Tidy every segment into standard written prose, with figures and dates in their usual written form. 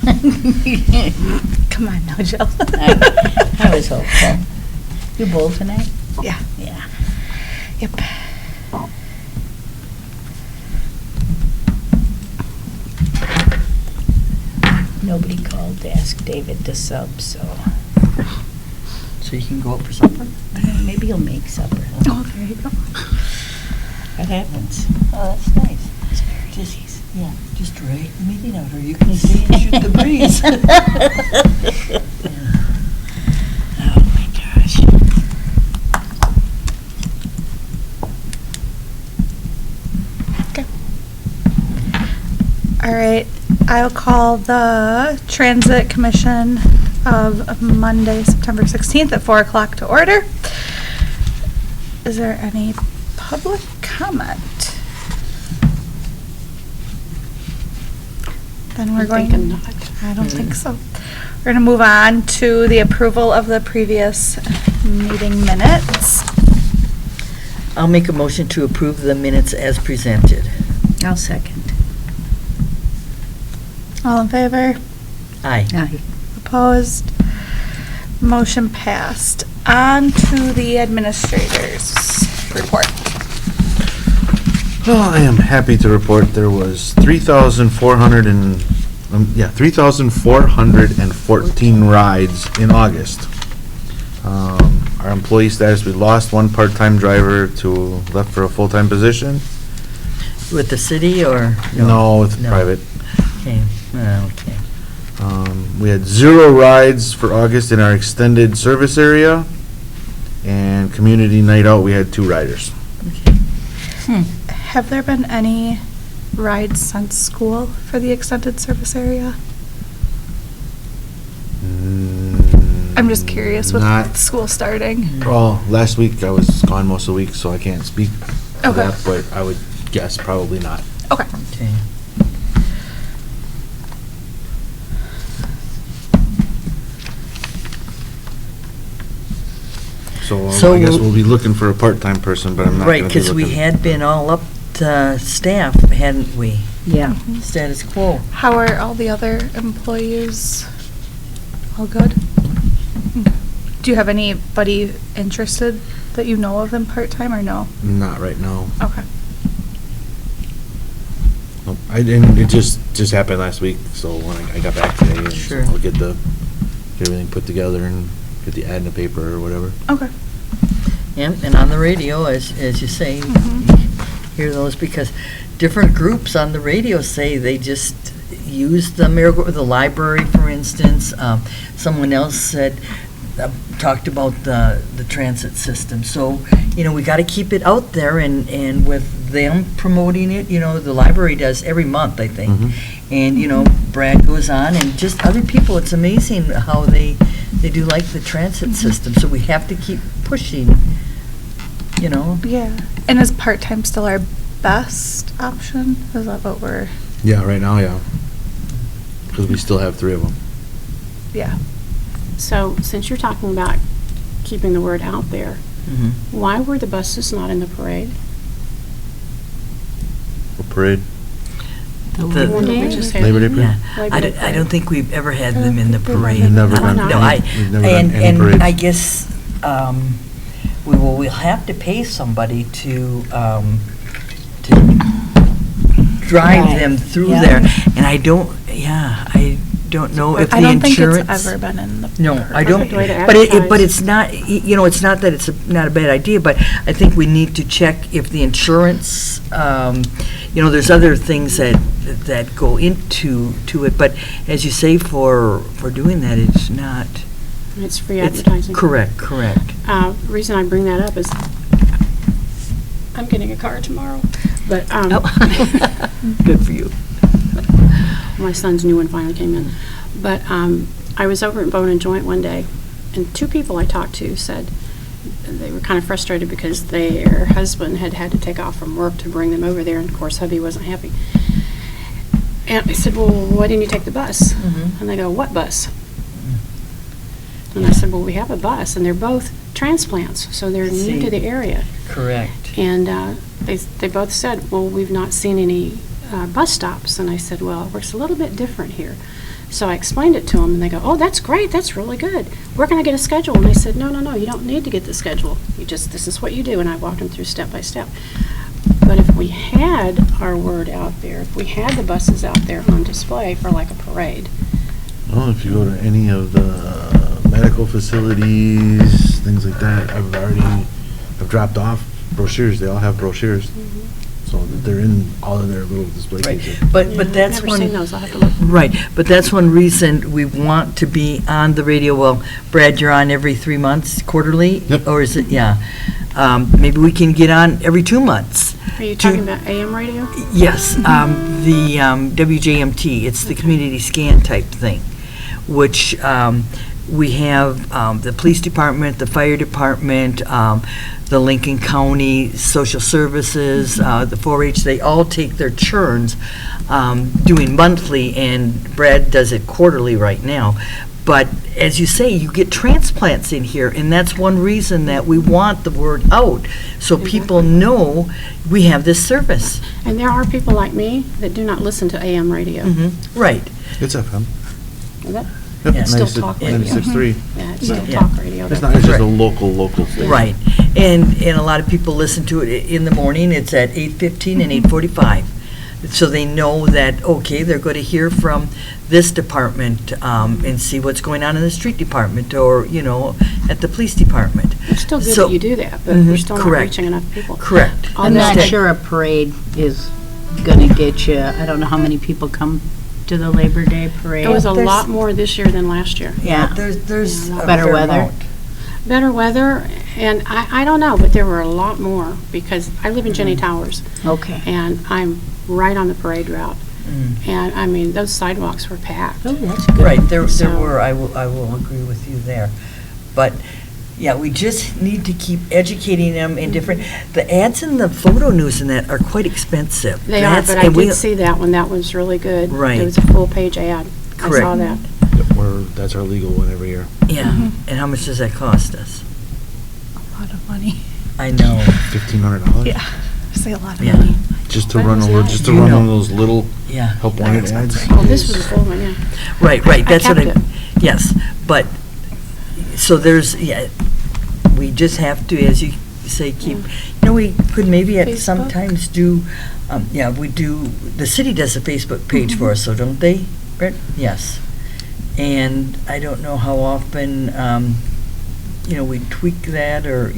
Come on now, Jill. I was hopeful. You bold tonight? Yeah. Yeah. Yep. Nobody called to ask David to sub, so. So you can go out for supper? Maybe you'll make supper. Oh, there you go. That happens. Oh, that's nice. It's very Just, nice. yeah, just right in the meeting out, or you can stay and shoot the breeze. Oh, my gosh. Okay. All right. I'll call the Transit Commission of Monday, September 16th at 4 o'clock to order. Is there any public comment? Then we're I'm going. thinking not. I don't think so. We're going to move on to the approval of the previous meeting minutes. I'll make a motion to approve the minutes as presented. I'll second. All in favor? Aye. Aye. Opposed? Motion passed. On to the administrator's report. Well, I am happy to report there was 3,414 rides in August. Our employee status, we lost one part-time driver to left for a full-time position. With the city or? No, it's No. private. Okay, okay. We had 0 rides for August in our extended service area, and community night out, we had 2 riders. Okay. Have there been any rides since school for the extended service area? I'm just curious with Not, school starting. well, last week I was gone most of the week, so I can't speak to Okay. that, but I would guess probably not. Okay. Okay. So So I guess we'll- we'll be looking for a part-time person, but I'm not Right, gonna be because we looking- had been all up to staff, hadn't we? Yeah. Status quo. How are all the other employees? All good? Do you have anybody interested that you know of in part-time or no? Not right now. Okay. Nope. I didn't, it just happened last week, so when I got back today, and so Sure. I'll get everything put together and get the ad in the paper or whatever. Okay. And on the radio, as you say, Mhm. hear those, because different groups on the radio say they just use the the library, for instance. Someone else said, talked about the transit system. So, we got to keep it out there, and with them promoting it, the library does every month, I think. Mhm. And, Brad goes on, and just other people, it's amazing how they do like the transit system. So we have to keep pushing, Yeah. And is part-time still our best option? Is that what we're, Yeah, right now, yeah. Because we still have 3 of them. yeah. So, since you're talking about keeping the word out there, Mhm. why were the buses not in the parade? For parade. The- When did we just have- Labor Day parade? Yeah, Labor I Day don't parade. think we've ever had them in the parade. We've never done No, any- we've never done any and parades. I guess, we'll have to pay somebody to drive Right, them through yeah. there. And I don't know if the I don't think insurance. it's ever been in the. No, I don't, Perfect way to but advertise. it's not, it's not that it's not a bad idea, but I think we need to check if the insurance, there's other things that go into it, but as you say, for doing that, it's not. It's free it's- advertising. Correct. The reason I bring that up is I'm getting a car tomorrow, but Good for you. my son's new one finally came in. But I was over at Bone and Joint one day, and 2 people I talked to said they were kind of frustrated because their husband had to take off from work to bring them over there, and of course hubby wasn't happy. And I said, well, why didn't you take the bus? Mhm. And they go, what bus? And I said, well, we have a bus, and they're both transplants, so they're new See. to the area. Correct. And they both said, well, we've not seen any bus stops. And I said, well, it works a little bit different here. So I explained it to them, and they go, oh, that's great, that's really good. We're going to get a schedule. And they said, no, you don't need to get the schedule. This is what you do. And I walked them through step by step. But if we had our word out there, if we had the buses out there on display for like a parade, Well, if you go to any of the medical facilities, things like that, I've dropped off brochures. They all have brochures. So they're in all of their little display Right, cases. but I've that's never one. seen those. I'll have to look. Right, but that's one reason we want to be on the radio. Well, Brad, you're on every 3 months, quarterly? Yep. Or is it, yeah. Maybe we can get on every 2 months. Are you talking about AM radio? Yes, the WJMT, it's the community scan type thing, which we have the police department, the fire department, the Lincoln County Social Services, the 4-H, they all take their turns doing monthly, and Brad does it quarterly right now. But as you say, you get transplants in here, and that's one reason that we want the word out, so people know we have this service. And there are people like me that do not listen to AM radio. Right. It's FM. Is that? Yep, Yeah, still 96 talk radio. 96.3. Yeah, it's still Yeah. talk radio. It's not, it's just a Correct. local thing. Right, and a lot of people listen to it in the morning, it's at 8:15 and 8:45. So they know that, okay, they're going to hear from this department and see what's going on in the street department or, at the police department. It's still good So- that you do that, but Mhm, we're still not correct. reaching enough people. Correct. On I'm that- not sure a parade is gonna get you, I don't know how many people come to the Labor Day parade. It was a There's- lot more this year than last year. Yeah. There's Yeah, a better fair weather. amount. Better weather, and I don't know, but there were a lot more because I live in Jenny Towers, Okay. and I'm right on the parade route. Mm. And, I mean, those sidewalks were packed. Oh, that's good. Right, there So- were, I will agree with you there. But, yeah, we just need to keep educating them in different, the ads in the photo news and that are quite expensive. They are, That's- but I and we- did see that one. That was really good. Right. It was a full-page ad. I saw Correct. that. Yep, that's our legal one every year. Yeah, and how much does that cost us? A lot of money. I know. $1,500? Yeah, say a lot of Yeah. money. Just to When run was over, that? just to You run know. one of those little Yeah. help wanted ads. Oh, this was a full one, yeah. Right, I that's what kept it. yes, but, so there's, yeah, we just have to, as you say, keep, we could maybe at Facebook? sometimes do, we do, the city does a Facebook page for us, so don't they, Brett? Yes. And I don't know how often, we tweak that, or,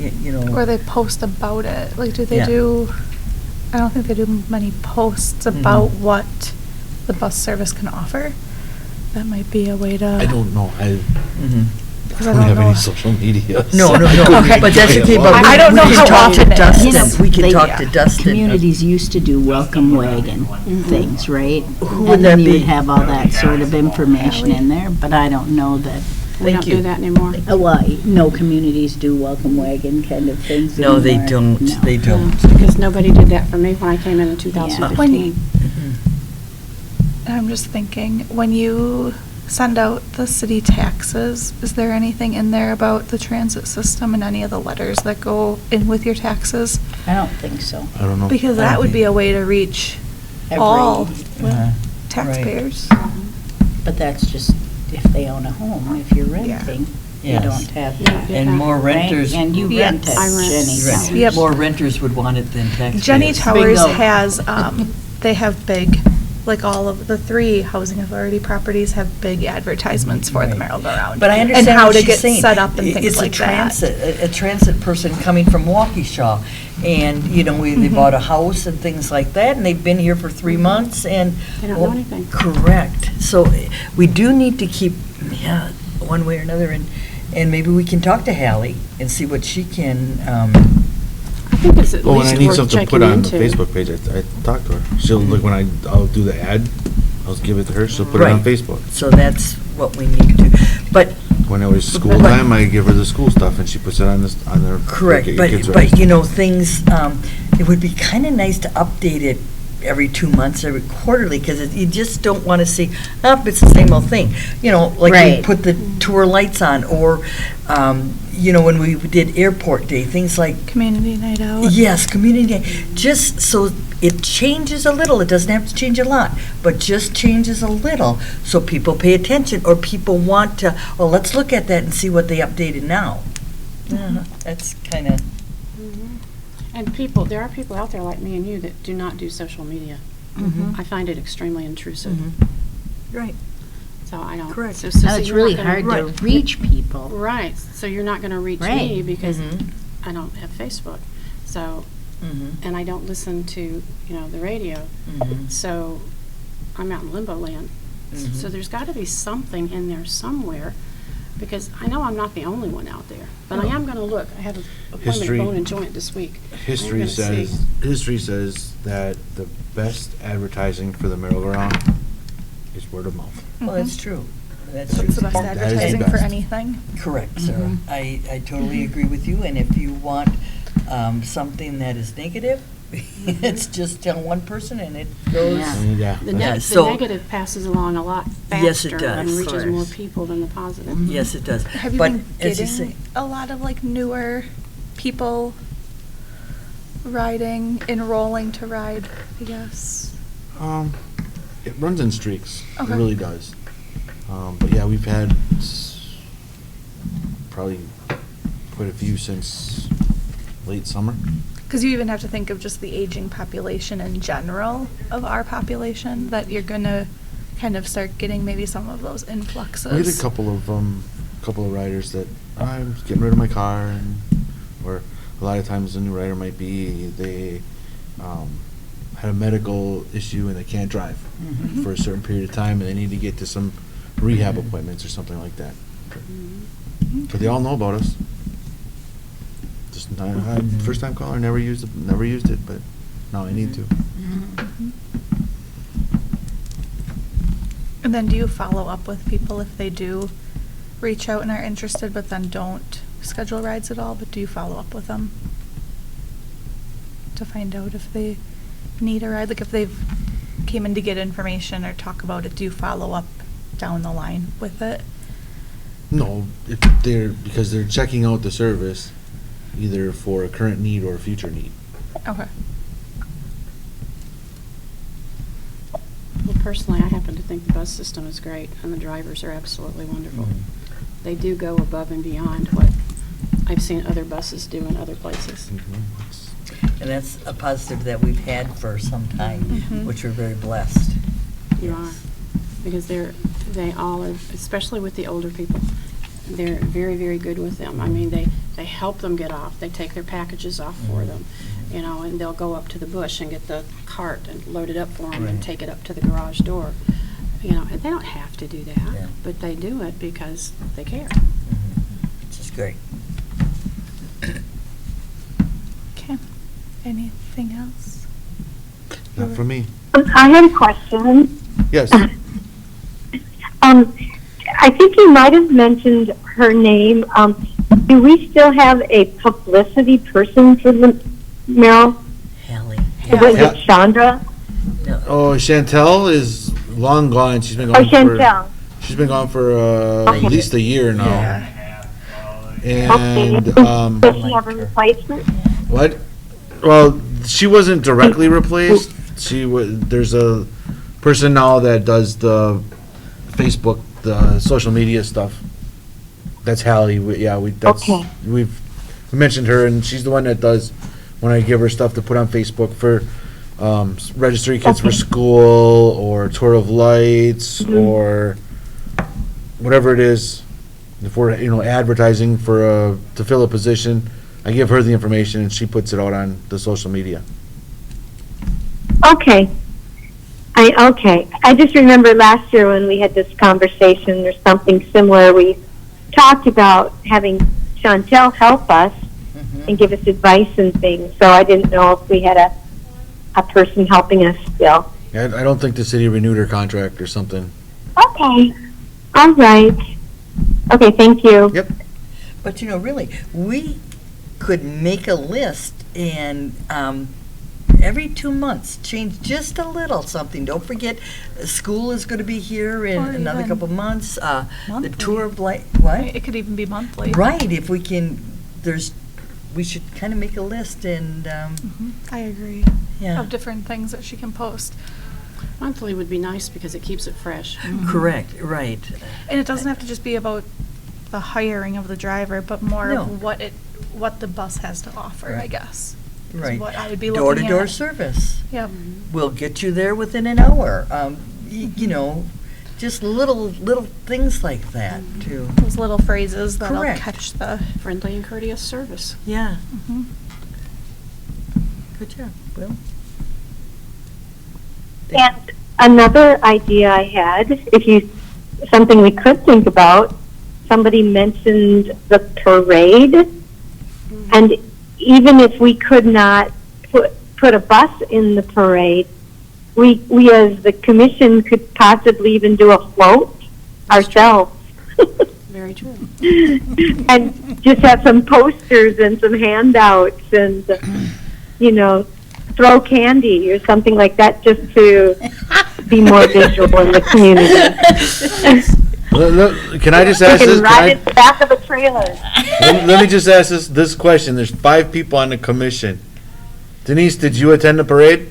Or they post about it. Like, do they Yeah. do, I don't think they do many posts about what the bus service can offer. That might be a way to. I don't know, I Mhm. because don't have any social media. No, so no, I no, couldn't but that's enjoy okay, it. but I don't know we can how talk to often it is. Dustin. You know, We can they- talk to Dustin. Communities used to do welcome wagon things, right? Who would And then that you would be? have all that sort of information in there, but I don't know that, We Thank don't you. do that anymore. well, no communities do welcome wagon kind of things No, they anymore. don't, No. they don't. Because nobody did that for me when I came in 2015. I'm just thinking, when you send out the city taxes, is there anything in there about the transit system and any of the letters that go in with your taxes? I don't think so. I don't know. Because that would be a way to reach Every- all Uh, taxpayers. But that's just if they own a home. If you're renting, you Yes. don't have You that. don't get And that. more Right? renters. And you Yes. rent at I rent. Jenny Right. Towers. Yep. More renters would want it than taxpayers. Jenny Towers Bingo. has, they have big, like all of the 3 housing authority properties have big advertisements for the Right. merry-go-round. But I understand And how what to she's get saying. set up and things It's a like that. transit, a transit person coming from Waukesha, and, they Mm-hmm. bought a house and things like that, and they've been here for 3 months, and. They don't know anything. Correct. So we do need to keep, one way or another, and maybe we can talk to Hallie and see what she can, I think it's at Well, when I least need worth something checking put on the into. Facebook page, I talk to her. She'll, like, when I'll do the ad, I'll give it to her, she'll put it on Right. Facebook. so that's what we need to, but. When it was school But- time, I give her the school stuff, and she puts it on this, on their. Correct, Get Your Kids but, Ready. things, it would be kind of nice to update it every 2 months, every quarterly, because you just don't want to see, it's the same old thing. Like we Right. put the tour lights on, or, when we did airport day, things like, Community night out. yes, community day, just so it changes a little. It doesn't have to change a lot, but just changes a little so people pay attention or people want to, well, let's look at that and see what they updated now. That's kind of, And there are people out there like me and you that do not do social media. I find it extremely intrusive. right. So I don't. Correct. So Now, it's you're really not gonna- hard to reach people. Right. So you're not going to reach Right. me because Mhm. I don't have Facebook. So, Mhm. and I don't listen to, the radio. Mhm. So I'm out in limbo land. So Mhm. there's got to be something in there somewhere, because I know I'm not the only one out there. But I am going to look. I have an appointment History- at Bone and Joint this week. History gonna see. says that the best advertising for the merry-go-round is word of mouth. Well, that's true. That's true. That's the best That is the advertising for best. anything. Correct, Sarah. I totally agree with you, and if you want something that is negative, it's just tell one person and it goes. Yeah. Yeah. The, Yeah, the so- negative passes along a lot Yes, it faster and does. reaches Of more course. people than the positive. Yes, it does. Have you But been as you getting say, a lot of like newer people riding, enrolling to ride, I guess? It runs in streaks. Okay. It really does. But yeah, we've had probably quite a few since late summer. Because you even have to think of just the aging population in general of our population, that you're going to kind of start getting maybe some of those influxes. We had a couple of riders that I'm getting rid of my car, and or a lot of times a new rider might be they had a medical issue and they can't drive Mhm. for a certain period of time, and they need to get to some rehab appointments or something like that. But they all know about us. Just not, Mhm. first time caller, never used it, but now I need to. And then do you follow up with people if they do reach out and are interested, but then don't schedule rides at all? But do you follow up with them to find out if they need a ride? Like if they've came in to get information or talk about it, do you follow up down the line with it? No, if because they're checking out the service, either for a current need or a future need. Okay. Well, personally, I happen to think the bus system is great, and the drivers are absolutely wonderful. Mhm. They do go above and beyond what I've seen other buses do in other places. It's- And that's a positive that we've had for some time, Mhm. which we're very blessed. You Yes. are, because they all are, especially with the older people, they're very, very good with them. I mean, they help them get off. They take their packages off for them, and they'll go up to the bush and get the cart and load it up for them and Right. take it up to the garage door. And they don't have to do that, Yeah. but they do it because they care. Which is great. Okay. Anything else? Not for me. I had a question. Yes. I think you might have mentioned her name. Do we still have a publicity person for the Merrill? Hallie. Was Yeah. it Chandra? No. Oh, Chantel is long gone. She's been Oh, gone for. Chantel. She's been gone for at Okay. least a year now. Okay. And Does she have a replacement? what? Well, she wasn't directly replaced. There's a person now that does the Facebook, the social media stuff. That's Hallie. Okay. We mentioned her, and she's the one that does when I give her stuff to put on Facebook for registry kids for Okay. school or tour of lights or whatever it is. If we're advertising for to fill a position, I give her the information and she puts it out on the social media. Okay. Okay. I just remember last year when we had this conversation or something similar, we talked about having Chantel help us Mhm. and give us advice and things. So I didn't know if we had a person helping us still. I don't think the city renewed her contract or something. Okay. All right. Okay, thank you. Yep. But really, we could make a list and every 2 months change just a little something. Don't forget, school is going to be here in Or another even couple months. The monthly. tour of light. What? It could even be monthly. Right. If we can, we should kind of make a list and I agree. Yeah. of different things that she can post. Monthly would be nice because it keeps it fresh. Correct, right. And it doesn't have to just be about the hiring of the driver, but more No. of what the bus has to offer, I Right. guess. is Right. what I would be looking Door-to-door at. service. Yep. We'll get you there within an hour. You know, just little things like that, too. Those little phrases that'll Correct. catch the. Friendly and courteous service. Yeah, Mhm. good job, Will. And another idea I had, something we could think about, somebody mentioned the parade. And even if we could not put a bus in the parade, we as the commission could possibly even do a float ourselves. Very true. And just have some posters and some handouts and, throw candy or something like that just to be more visual in the community. Can I just We ask can this? ride it in the back of a trailer. Let me just ask this question. There's 5 people on the commission. Denise, did you attend the parade?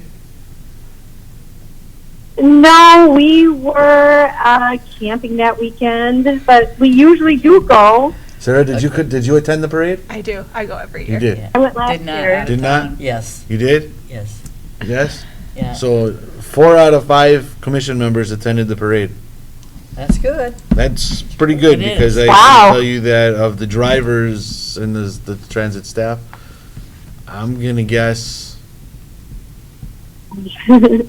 No, we were camping that weekend, but we usually do go. Sarah, did you attend the parade? I do. I go every year. You did. Yeah. I went last Did not year. have Did not? Yes, You did? yes, Yes? yeah, So 4 out of 5 commission members attended the parade. that's good. That's pretty good It is. because I Wow. can tell you that of the drivers and the transit staff, I'm gonna guess It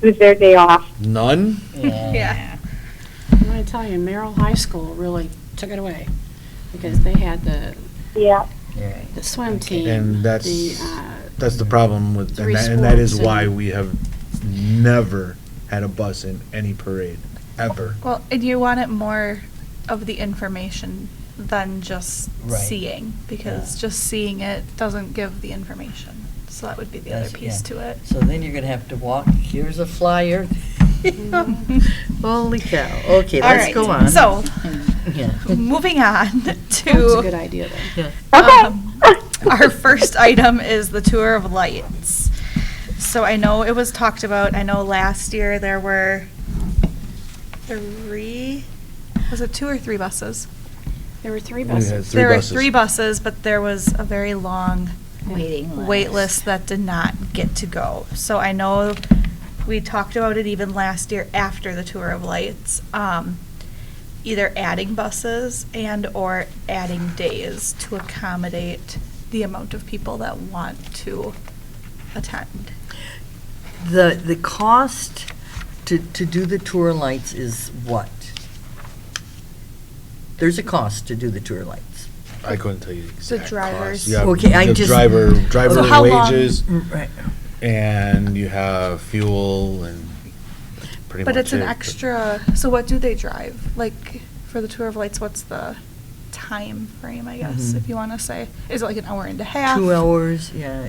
was their day off. none. Yeah. I'm going to tell you, Merrill High School really took it away because they had Yeah. Right. the swim team. And that's the problem with, Three and that is sports why and- we have never had a bus in any parade, ever. Well, and you want it more of the information than just Right. seeing, because just seeing it doesn't give the information. So that would be the other That's- piece yeah. to it. So then you're gonna have to walk, here's a flyer. Holy cow, okay, All let's right, go on. So, Yeah. moving on That's a good to idea, though. Okay. our first item is the tour of lights. So I know it was talked about, I know last year there were 3, was it 2 or 3 buses? There were 3 We had buses. 3 There were buses. 3 buses, but there was a very long wait list that did not get to go. So I know we talked about it even last year after the tour of lights, either adding buses and or adding days to accommodate the amount of people that want to attend. The cost to do the tour lights is what? There's a cost to do the tour lights. I couldn't tell you the exact drivers. cost. You have Okay, I the just- driver So how long- wages, Right. and you have fuel and pretty much But it's an it. extra, so what do they drive? Like, for the tour of lights, what's the time frame, I guess, Mhm. if you want to say? Is it like an hour and a half? 2 hours, yeah.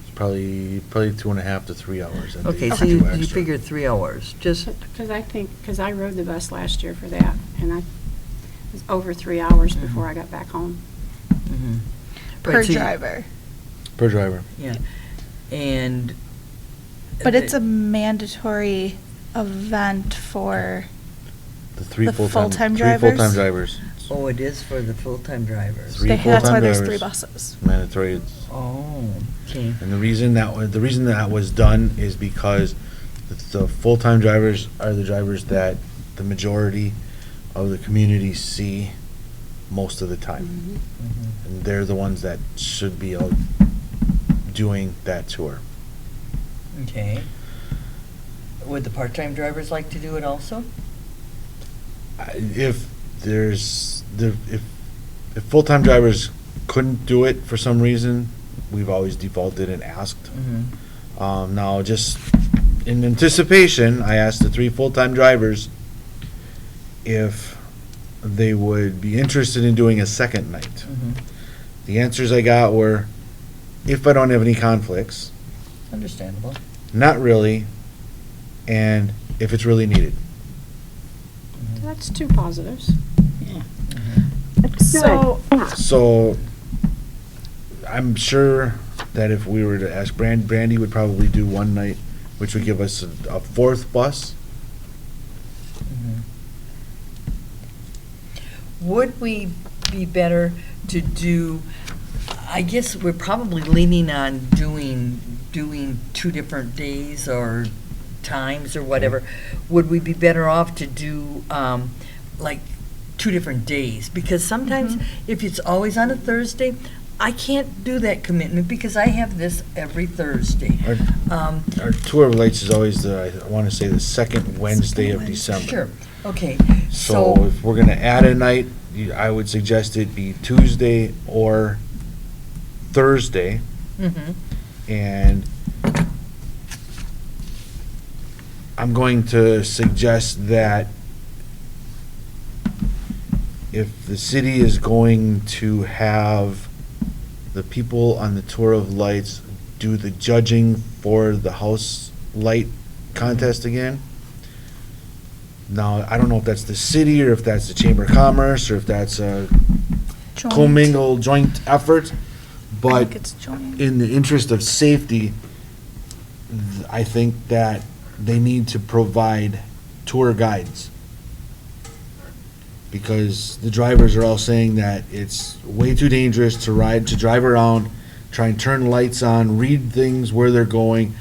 It's probably 2.5 to 3 hours. I Okay, think, so two you extra. figure 3 hours, just, Because I rode the bus last year for that, and it was over 3 hours before I got back home. mhm. Per Right, so you- driver. Per driver. Yeah, and. But it's a mandatory event for, The 3 The full-time full-time 3 full-time drivers? drivers. Oh, it is for the full-time drivers. 3 that's why full-time there's drivers. 3 buses. Mandatory. Oh, okay. And the reason that was done is because the full-time drivers are the drivers that the majority of the community see most of the time. Mhm. And they're the ones that should be out doing that tour. Okay. Would the part-time drivers like to do it also? If if full-time drivers couldn't do it for some reason, we've always defaulted and asked. Mm-hmm. Now, just in anticipation, I asked the 3 full-time drivers if they would be interested in doing a second night. Mm-hmm. The answers I got were, if I don't have any conflicts, Understandable. not really, and if it's really needed. Mm-hmm. That's 2 positives. That's So, good. Yeah. So, I'm sure that if we were to ask Brandy would probably do one night, which would give us a fourth bus. Would we be better to do, I guess we're probably leaning on doing 2 different days or times or whatever. Would we be better off to do, like, 2 different days? Because sometimes if it's always on a Thursday, I can't do that commitment because I have this every Thursday. Our tour of lights is always I want to say the second Wednesday of December. Sure, okay. So if we're gonna add a night, I would suggest it be Tuesday or Thursday. Mhm. And I'm going to suggest that if the city is going to have the people on the tour of lights do the judging for the house light contest again. Now, I don't know if that's the city or if that's the Chamber of Commerce or if that's a Joint. commingled joint effort, I but think it's joint. in the interest of safety, I think that they need to provide tour guides. Because the drivers are all saying that it's way too dangerous to drive around, try and turn lights on, read things where they're going,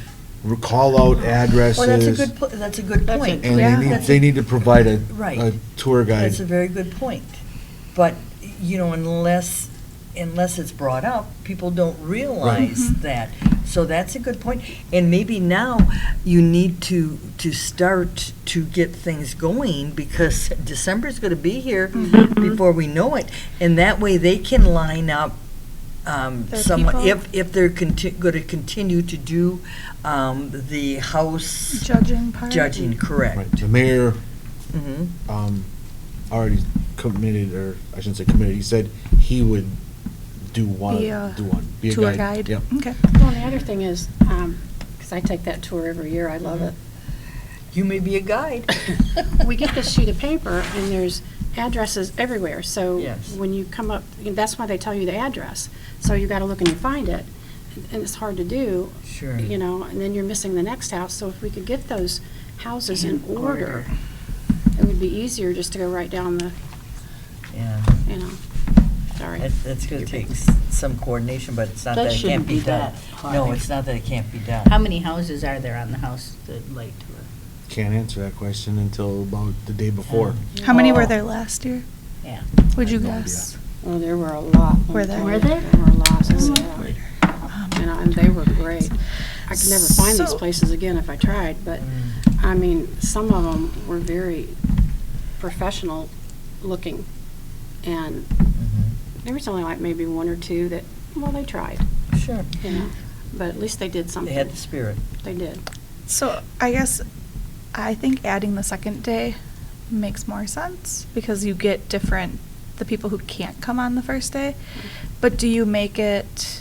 call out addresses. Well, that's a good point. And Yeah. they need to provide a Right. tour guide. That's a very good point. But, you know, unless it's brought up, people don't realize that. So that's a good point. And maybe now you need to start to get things going because December's going to be here before we know it. And that way they can line up someone, people? if they're going to continue to do the house Judging part. judging, correct. Right. The mayor Mhm. already committed, or I shouldn't say committed, he said he would do one. Be a Be a tour guide. Yep. Okay. Well, the other thing is, because I take that tour every year, I love it. You may be a guide. We get this sheet of paper and there's addresses everywhere. So Yes. when you come up, that's why they tell you the address. So you got to look and you find it. And it's hard to do, Sure. you know, and then you're missing the next house. So if we could get those houses in order, it would be easier just to go right down the, Yeah. you know, sorry. That's going to take some coordination, but it's not That that it shouldn't can't be be done. that hard. No, it's not that it can't be done. How many houses are there on the house, the light tour? Can't answer that question until about the day before. How many were Oh. there last year? Yeah. Would you I have no guess? Oh, there were a lot. let me Were there? tell you. Were there? There were lots, Oh. yeah. And they were great. I could never find these So- places again if I tried, but, I mean, some of them were very professional looking. And there was only like maybe 1 or 2 that, well, they tried, Sure. you know, but at least they did They something. had the spirit. They did. So I guess I think adding the second day makes more sense because you get the people who can't come on the first day. But do you make it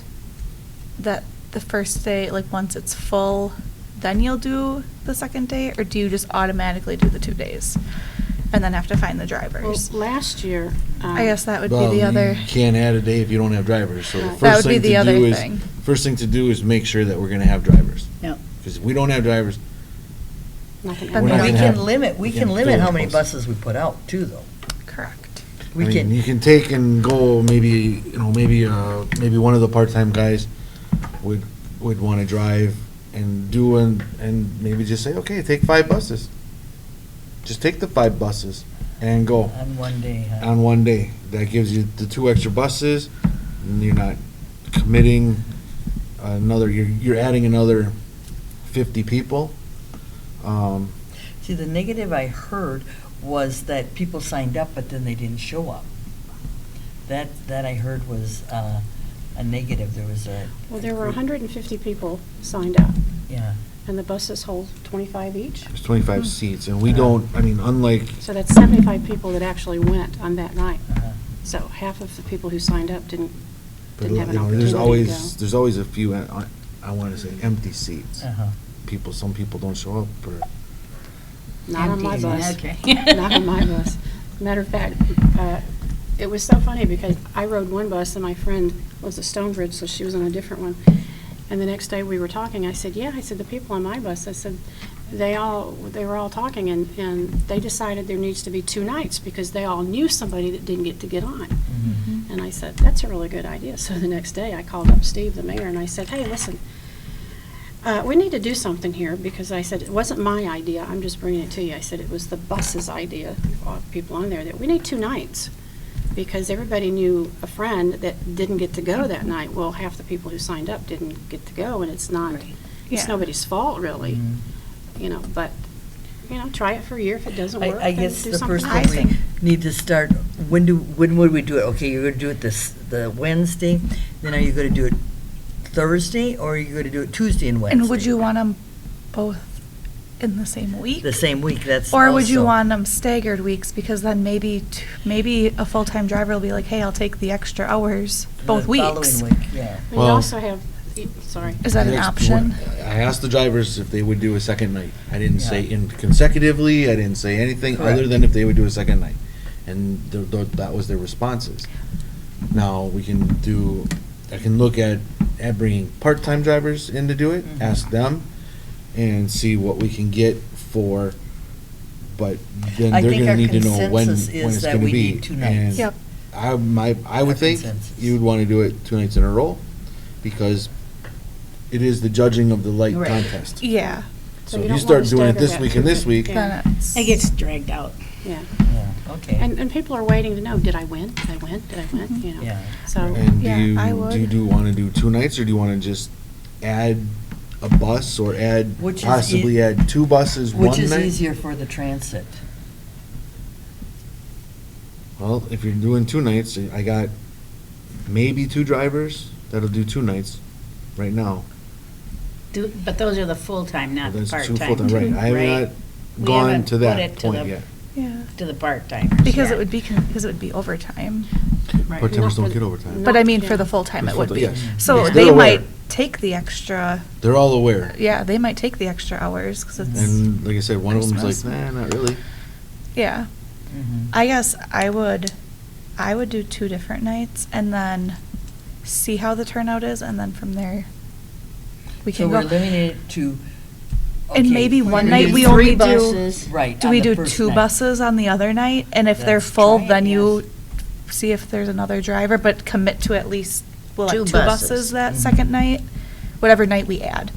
that the first day, like once it's full, then you'll do the second day? Or do you just automatically do the 2 days and then have to find the Well, drivers? last year. I guess that would Well, be the other. You can't add a day if you don't have drivers, so the Right. first That would be thing the to other do is, thing. first thing to do is make sure that we're gonna have drivers. Yep. Because if we don't have drivers, Nothing Then we're they not We don't gonna can have. limit, we yeah, can limit how many village buses we put out too, though. Correct. We I mean, can, you can take and go, maybe, maybe one of the part-time guys would want to drive and do and maybe just say, okay, take 5 buses. Just take the 5 buses and go on one day, huh? on one day. That gives you the 2 extra buses, and you're not committing you're adding another 50 people. See, the negative I heard was that people signed up, but then they didn't show up. That I heard was a negative. There was a. Well, there were 150 people signed up, Yeah. and the buses hold 25 each. There's 25 seats, and we don't, I mean, unlike, So that's 75 people that actually went on that night. Uh-huh. So half of the people who signed up didn't but, have an you know, opportunity there's always a few, I want to say, empty seats. Uh-huh. Some people don't show up, or Not on my Empty, bus. okay. Not on my bus. Matter of fact, it was so funny because I rode one bus and my friend was at Stonebridge, so she was on a different one. And the next day we were talking, I said, yeah, I said, the people on my bus, I said, they were all talking, and they decided there needs to be 2 nights because they all knew somebody that didn't get on. Mm-hmm. And I said, that's a really good idea. So the next day I called up Steve, the mayor, and I said, hey, listen, we need to do something here, because I said, it wasn't my idea, I'm just bringing it to you. I said, it was the bus's idea, people on there, that we need 2 nights. Because everybody knew a friend that didn't get to go that night. Well, half the people who signed up didn't get to go, and it's not, Right. it's Yeah. nobody's fault, really. Mm-hmm. You know, but, you know, try it for a year. If it doesn't work, I then guess do the something first else. thing we need to start, when would we do it? Okay, you're gonna do it the Wednesday, then are you gonna do it Thursday, or are you gonna do it Tuesday and Wednesday? And would you want them both in the same week? The same week, that's Or would you also- want them staggered weeks, because then maybe a full-time driver will be like, hey, I'll take the extra hours both The weeks. following week, yeah. And you Well- also have, sorry. Is that an Next option? one, I asked the drivers if they would do a second night. I didn't say Yeah. in consecutively, I dn't say anything other Correct. than if they would do a second night. And that was their responses. Now, I can look at bringing part-time drivers in to do it, Mhm. ask them, and see what we can get for, but then I they're think gonna our need to know when consensus is it's that gonna we be. need 2 nights. And Yep. I would Our think consensus. you would wanna do it 2 nights in a row, because it is the judging of the light Right. contest. Yeah, So So you if you don't start wanna doing it stagger this that week too and this big. week, Yeah. then it's. It gets dragged out. Yeah. Yeah, okay. And people are waiting to know, did I win? Did I win? Did I win? You know. Yeah. So, and Yeah, I would. do you wanna do 2 nights, or do you wanna just add a bus, or Which is possibly add 2 buses one Which night? is easier for the transit? Well, if you're doing 2 nights, I got maybe 2 drivers that'll do 2 nights right now. But those are the full-time, not Well, the that's 2 part-time. full-time, right. I have Right. not We gone haven't to put that it to point the- yet. Yeah, To the part-timers. because yeah. it would be overtime. Right. Part-timers Not don't for- get overtime. But I mean, Yeah. for the full-time, it would be. Yes. So Yes, they they're might aware. take the extra, They're all aware. yeah, they might take the extra hours, because it's, And like I said, one of them's like, Christmas. nah, not really. yeah. Mhm. I guess I would do 2 different nights, and then see how the turnout is, and then from there, we So can we're go. limiting it to. And okay, maybe we're one gonna night do we 3 only do. buses. Right. Do on we the do first 2 night. buses on the other night? And if they're Let's full, try it, then you yes. see if there's another driver, but commit to at least, well, like 2 2 buses. buses that Mhm. second night, whatever night we add.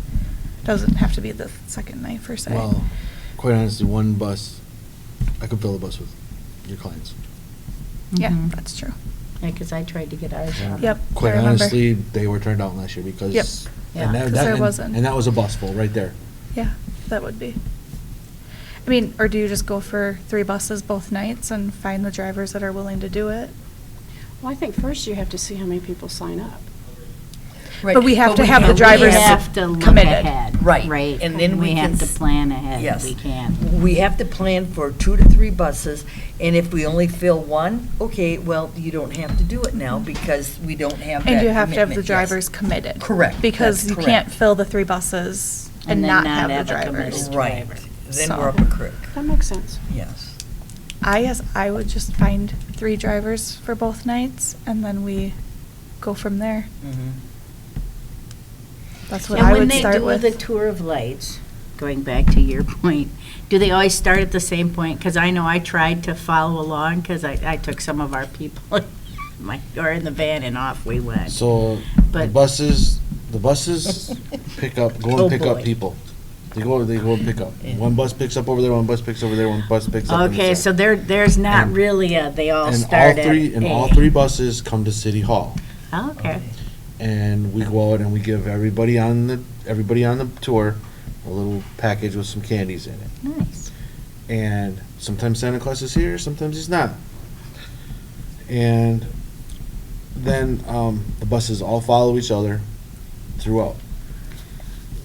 Doesn't have to be the second night per se. Well, quite honestly, one bus, I could fill a bus with your clients. Yeah, Mhm. that's true. Yeah, because I tried to get ours on. Yep. I Quite remember. honestly, they were turned out last year because. Yep. Yeah. And that, 'Cause that- there and- wasn't. and that was a bus full right there. Yeah, that would be. I mean, or do you just go for 3 buses both nights and find the drivers that are willing to do it? well, I think first you have to see how many people sign up. Right, But we have to have the We drivers have to look committed. ahead. Right, Right. and then we have can to s- plan ahead. Yes. We can. We have to plan for 2 to 3 buses, and if we only fill 1, okay, well, you don't have to do it now because we don't have that And you have to have the commitment, yes. drivers committed. Correct, Because that's you correct. can't fill the 3 buses and then not not have the have a committed drivers. Right, driver. then So- we're up a creek, That makes sense. yes. I guess I would just find 3 drivers for both nights, and then we go from there. Mhm. That's what And I when would they start do with. the tour of lights, going back to your point, do they always start at the same point? Because I know I tried to follow along, because I took some of our people or in the van and off we went. So the But- buses pick up, go Oh, and pick up boy. people. They go and pick up. Yeah. One bus picks up over there, one bus picks over there, one bus picks up. on this Okay, side. so there's not And- really they all And start at all A. 3 buses come to City Hall. Okay. And we go out and we give everybody on the tour a little package with some candies in it. Nice. And sometimes Santa Claus is here, sometimes he's not. And then the buses all follow each other throughout.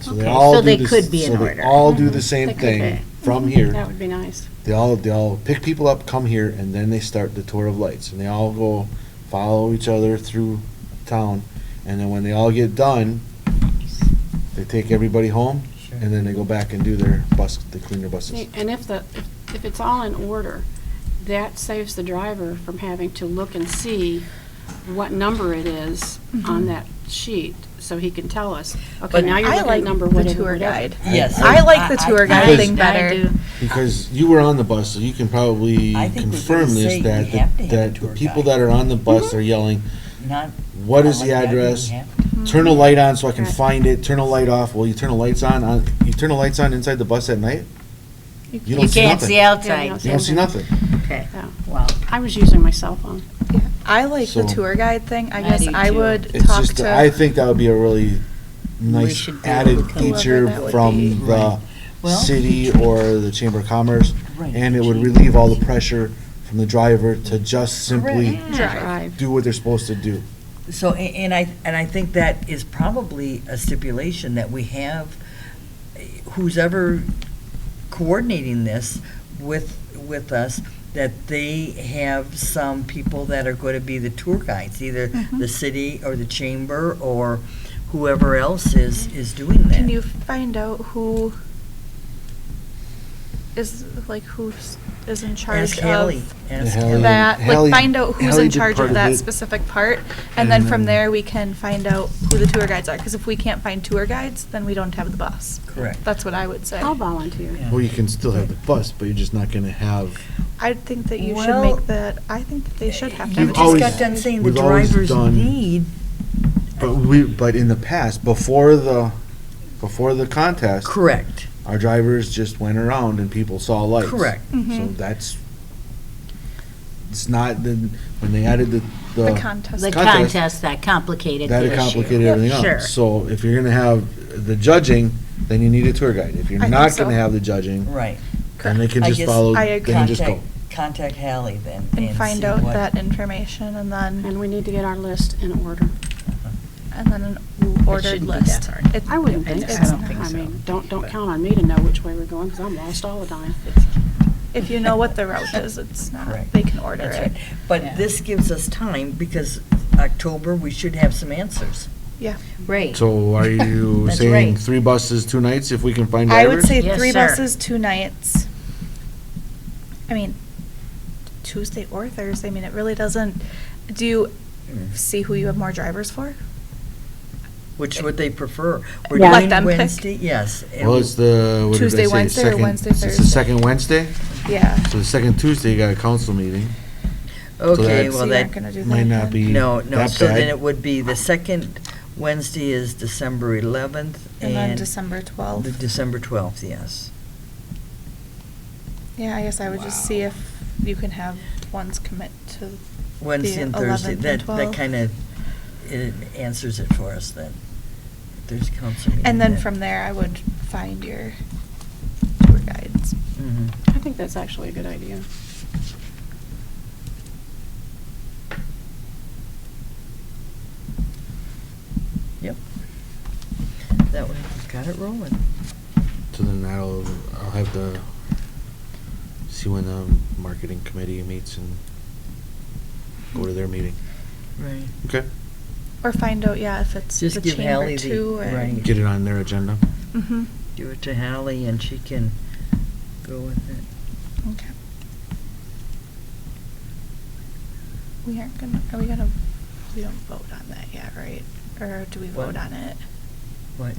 So they Okay, all so do they this- could be in so they order. all do Mhm. the same They could thing be. from That here. would be nice. They all pick people up, come here, and then they start the tour of lights. And they all go follow each other through town. And then when they all get done, they take everybody home, Sure. and then they go back and do their they clean their buses. And if it's all in order, that saves the driver from having to look and see what number it is on Mhm. that sheet. so he can tell us, okay, But now you're I looking like at number the whatever, tour whatever. guide. Yes. I like the tour guide Because- thing better. I do. Because you were on the bus, so you can probably I think we're confirm gonna say this, you that, have to have a that the tour people guide. that are on the bus are yelling, Not. what is not the like that, you address? have to. Turn a light on so I can Correct. find it, turn a light off. Well, you turn the lights on, you turn the lights on inside the bus at night? You You don't see can't nothing. see Yeah, outside. you don't You don't see nothing. Okay, Yeah. well, I was using my cell phone. I like the So- tour guide thing. I I guess do I too. would It's talk just, to. I think that would be a really nice should do added it. feature Whoever that would from be. the Right. Well- city or the Chamber of Commerce. Right. And it would relieve all the pressure from the driver to just simply Drive. do what they're supposed to do. So, and I think that is probably a stipulation that we have, who's ever coordinating this with us, that they have some people that are going to be the tour guides, either Mhm. the city or the chamber or whoever else is doing that. Can you find out who is, like, who's is in charge Ask Hallie. of Ask Hallie. Hallie. that? Hallie- Like, find out who's Hallie in did charge part of of that it. specific part, and And then from then- there we can find out who the tour guides are. Because if we can't find tour guides, then we don't have the bus. Correct. That's what I would say. I'll volunteer. Yeah. Well, you can still have the bus, but you're just not gonna have. I think that you should Well, make that. I think that they should have to You have a just tour always- got guide. done saying the we've always drivers done- need, But in the past, before the contest, correct, our drivers just went around and people saw lights. correct. So Mhm. that's, it's not, when they added the The contest. the Contest. contest that complicated the that issue. it complicated Yep. everything Sure. else. So if you're gonna have the judging, then you need a tour guide. If you're I think not so. gonna have the judging, Right. then they can I just guess follow, I they agree. can just go. Contact Hallie then. And find see out what- that information, and then And we need to get our list in order. an ordered shouldn't be that list. hard. It- I wouldn't think it's so. I don't not. think I so. mean, don't count on me to know which way we're going, because I'm lost all the time. If you know what the route is, it's not, Correct. they can order That's it. right. But Yeah. this gives us time, because October, we should have some answers. Yeah. Right. So are you That's saying right. 3 buses, 2 nights if we can find I drivers? would say Yes, 3 sir. buses, 2 nights. I mean, Tuesday or Thursday, I mean, it really doesn't, do you see who you have more drivers for? Which would they prefer? We're Yeah. Let doing them pick. Wednesday, yes. and Well, it's the, what did I Tuesday, say, Wednesday, or second- Wednesday, It's the Thursday? second Wednesday? Yeah. So the second Tuesday, you got a council meeting. Okay, that's- So well, you aren't that, gonna do might that not then? be no, that so then bad. it would be, the second Wednesday is December 11th. And then December 12th. The December 12th, yes. Yeah, I guess I would just see if you can have ones commit to Wednesday and Thursday, 11th that, and that 12th. kind of, it answers it for us then. If there's council meeting. And then then- from there, I would find your tour guides. Mhm. I think that's actually a good idea. Yep. That way, we've got it rolling. So then I'll have to see when the marketing committee meets and go to their meeting. Right. Okay. Or find out, yeah, if it's Just the give chamber Hallie the- too, or. right. Get it on their agenda. Mm-hmm. Give it to Hallie and she can go with it. Okay. We aren't gonna, are we gonna, we don't vote on that yet, right? Or do we What? vote on it? What?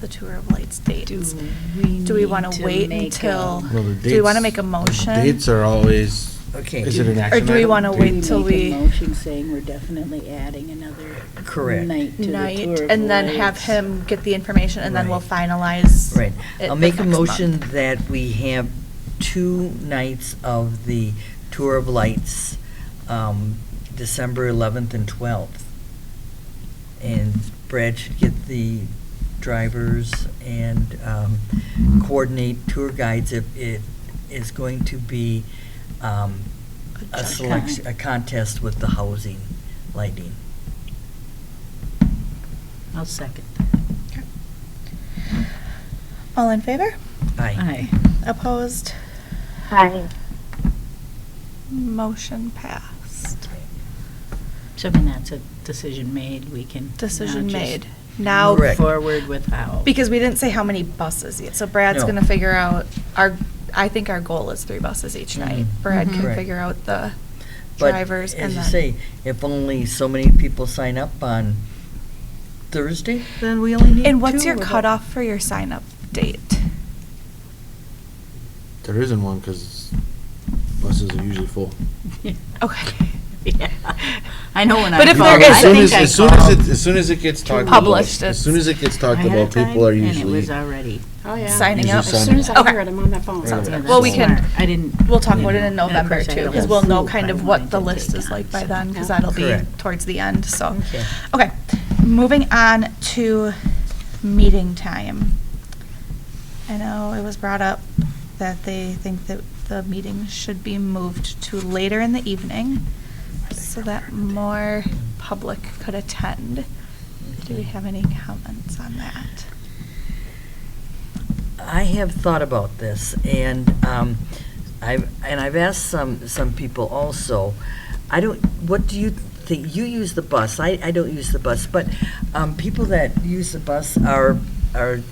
The Tour of Lights dates? Do we wanna wait until- Well, the Do we wanna dates- make a motion? Dates are always, Okay. is it an Or action do we item? wanna wait till we? Make a motion saying we're definitely adding another Correct. night to the Night, Tour of and then have Lights. him get the information, and then we'll Right. finalize. Right. it I'll the make a next motion month. that we have 2 nights of the Tour of Lights, December 11th and 12th. And Brad should get the drivers and coordinate tour guides if it is going to be a judge. selection, a contest with the housing lighting. I'll second. All in favor? Aye. Aye. Opposed? Hi. Motion passed. So when that's a decision made, we can. now Decision just made. Now, Correct. Forward with how. because we didn't say how many buses yet, so Brad's No. gonna figure out, I think our goal is 3 buses each night. Mhm. Brad Mhm. can Correct. figure out the But drivers and as you then. say, if only so many people sign up on Thursday, then we only need two. And what's your or what? cutoff for your sign-up date? There isn't one because buses are usually full. Okay. Yeah. I know when I But if called, there I isn't- think I As soon called. as soon as it gets talked Published, about, as it's soon as it gets talked ahead of about, people are time, usually. And it was already. Oh, yeah. Signing Usually up. As soon as I Okay. hear it, I'm on my phone. Sounds Yeah, good. Well, we so- can, I didn't. we'll talk about it in And of November course I too, had a because whole we'll know group kind I of what wanted the to list take is like by on, then, so. because that'll be Correct. towards the end, so. Okay. Okay, moving on to meeting time. I know it was brought up that they think that the meeting should be moved to later in the evening so that more public could attend. Do we have any comments on that? I have thought about this, and I've asked some people also. What do you think? You use the bus. I don't use the bus, but people that use the bus are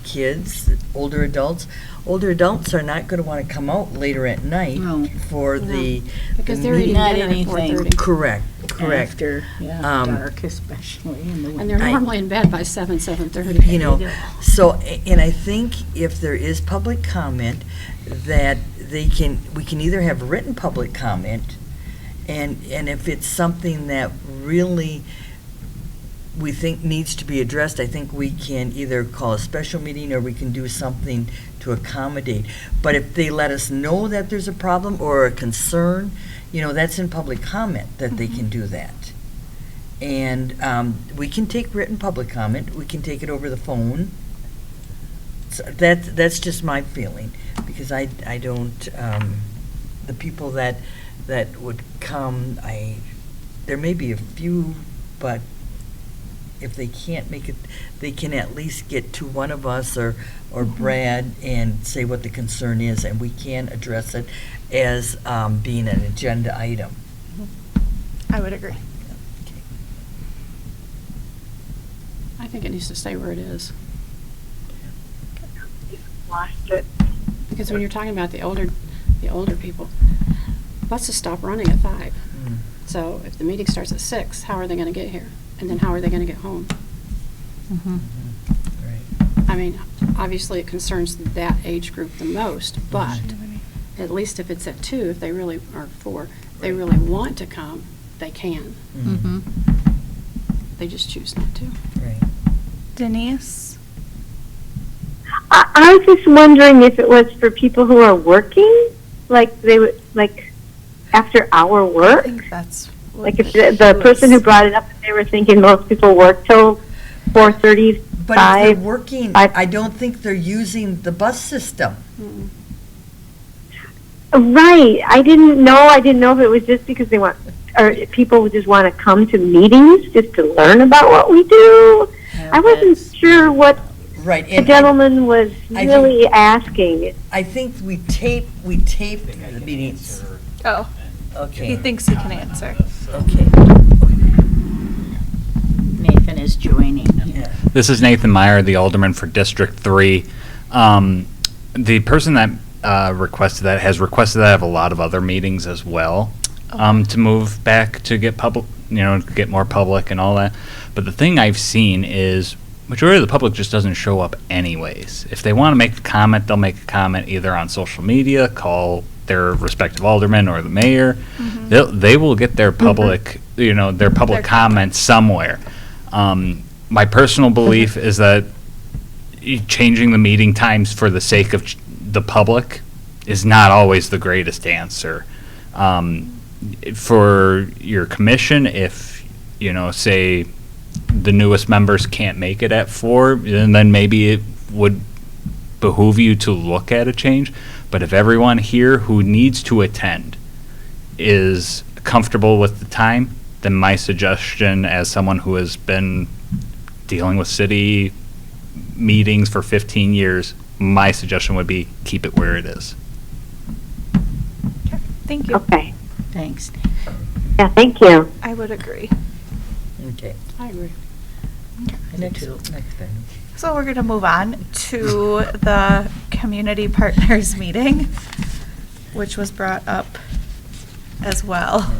kids, older adults. Older adults are not going to want to come out later at night No. for No, the Because the they're eating meeting. Not dinner at anything. 4:30. Correct. After, Um, dark especially in the winter. And they're I- normally in bed by 7:30. You know, so, and I think if there is public comment, that we can either have written public comment, and if it's something that really we think needs to be addressed, I think we can either call a special meeting or we can do something to accommodate. But if they let us know that there's a problem or a concern, that's in public comment that they can do that. And we can take written public comment, we can take it over the phone. So that's just my feeling, because I don't, the people that would come, there may be a few, but if they can't make it, they can at least get to one of us or Brad and say what the concern is, and we can address it as being an agenda item. I would agree. I think it needs to stay where it is. Lost it. Because when you're talking about the older people, buses stop running at 5. Mm. So if the meeting starts at 6, how are they going to get here? And then how are they going to get home? Mhm. Right. I mean, obviously it concerns that age group the most, but at least if it's at 2, if they really, or 4, they really want to come, they can. Mhm. They just choose not to. Right. Denise? I was just wondering if it was for people who are working, like they would, like after hour I work. think that's. what Like if the person who brought it up, they were thinking most people work till 4:30, But if they're 5. working, five- I don't think they're using the bus system. Right. I didn't know if it was just because they want, or if people would just want to come to meetings just to learn about what we do. I wasn't sure what Right. the gentleman was I really asking. I think we tape the meetings. Oh, he Okay. thinks he can answer. Okay. Nathan is joining. Yeah. This is Nathan Meyer, the alderman for District 3. The person that requested that has requested that I have a lot of other meetings as well to move back to get public, get more public and all that. But the thing I've seen is majority of the public just doesn't show up anyways. If they want to make a comment, they'll make a comment either on social media, call their respective alderman or the mayor. They will get their public, their public Their comments somewhere. My personal belief is that changing the meeting times for the sake of the public is not always the greatest answer. For your commission, if, say the newest members can't make it at 4, then maybe it would behoove you to look at a change. But if everyone here who needs to attend is comfortable with the time, then my suggestion as someone who has been dealing with city meetings for 15 years, my suggestion would be keep it where it is. Okay, thank you. Okay. Thanks. Yeah, thank you. I would agree. Okay. I agree. Next item. So we're going to move on to the community partners meeting, which was brought up as well.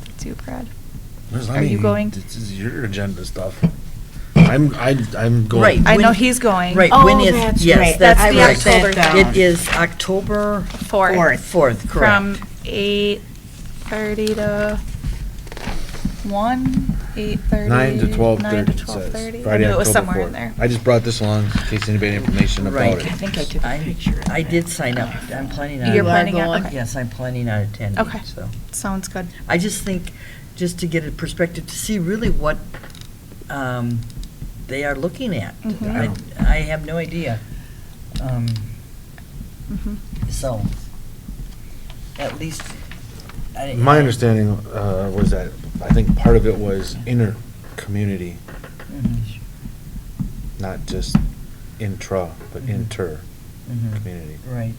It's you, Brad. Are you going? This is your agenda stuff. I'm going. Right. I know When- he's going. Right, Oh, when is, that's yes, right. that's That's the correct. October down. It is October 4th. 4th, correct. From 8:30 to 1, 8:30. 9 to 12:30. 9 to it says. 12:30. I Friday, knew it was October somewhere in 4th. there. I just brought this along in case anybody had information Right. about I it. think I took a picture of I it. did sign up. I'm planning on. You're planning on, going? okay. Yes, I'm planning on attending. Okay. So Sounds good. I just think, just to get a perspective, to see really what they are looking at. Mhm. I have no idea. Mhm. So, at least. My understanding was that, I think part of it was inter-community, Mhm, not just intra, but Mhm. mhm. inter-community. Right.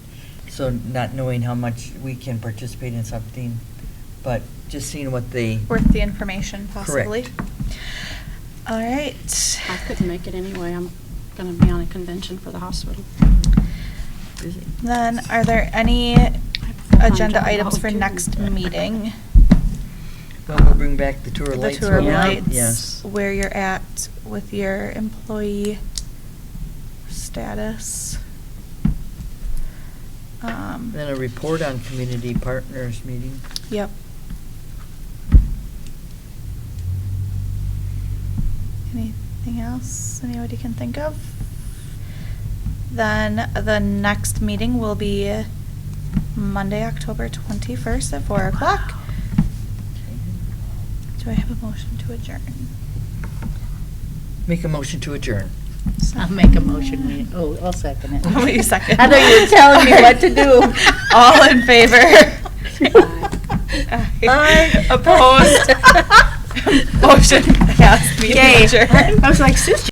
So not knowing how much we can participate in something, but just seeing what they. Worth the information, possibly. Correct. All right. I couldn't make it anyway. I'm going to be on a convention for the hospital. Busy. Then, are there any I have a full-time agenda job items all for too. next meeting? Well, we'll bring back the tour of The lights. tour of will we? lights, Yes. where you're at with your employee status. Then a report on community partners meeting. Yep. Anything else anybody can think of? Then the next meeting will be Monday, October 21st at 4 o'clock. Do I have a motion to adjourn? Make a motion to adjourn. I'll make a motion. I'll second it. Will you second? I thought you were telling me what to do. All in favor? Aye. Opposed? Motion passed. Meeting Yay. adjourned. I was like, sister.